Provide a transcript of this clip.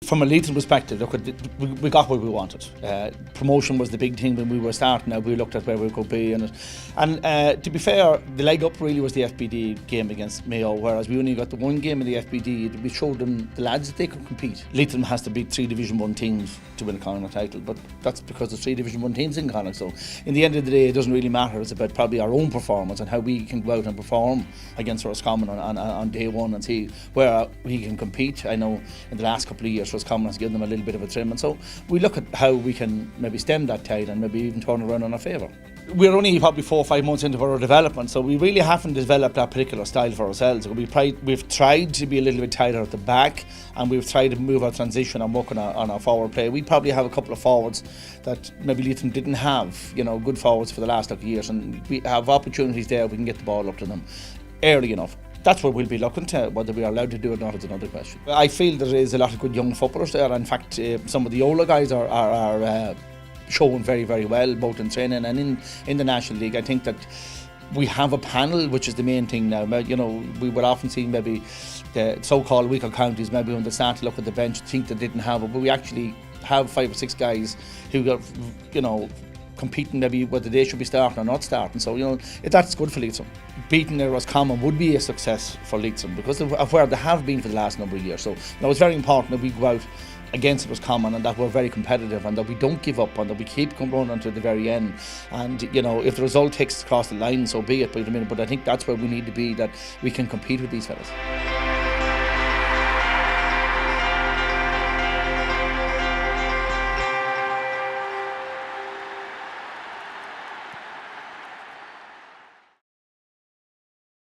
From a Leitrim perspective, look, we got what we wanted. Promotion was the big thing when we were starting. Now we looked at where we could be, and to be fair, the leg up really was the FBD game against Mayo. Whereas we only got the one game in the FBD, we showed them, the lads, that they could compete. Leitrim has to beat 3 Division 1 teams to win a Connacht title, but that's because there's 3 Division 1 teams in Connacht. So in the end of the day, it doesn't really matter. It's about probably our own performance and how we can go out and perform against Roscommon on day one and see where we can compete. I know in the last couple of years, Roscommon has given them a little bit of a trim, and so we look at how we can maybe stem that tide and maybe even turn around in our favour. We're only probably 4 or 5 months into our development, so we really haven't developed that particular style for ourselves. We've tried to be a little bit tighter at the back, and we've tried to move our transition and work on our forward play. We probably have a couple of forwards that maybe Leitrim didn't have, good forwards for the last couple of years, and we have opportunities there. We can get the ball up to them early enough. That's what we'll be looking to. Whether we are allowed to do it or not is another question. I feel there is a lot of good young footballers there. In fact, some of the older guys are showing very, very well, both in training and in the National League. I think that we have a panel, which is the main thing now. We would often see maybe the so-called weaker counties, maybe when they start to look at the bench, think they didn't have it, but we actually have 5 or 6 guys who got, competing maybe whether they should be starting or not starting. So, that's good for Leitrim. Beating Roscommon would be a success for Leitrim because of where they have been for the last number of years. So, it's very important that we go out against Roscommon and that we're very competitive and that we don't give up and that we keep running until the very end. And, if the result takes us across the line, so be it. But I think that's where we need to be, that we can compete with these fellas.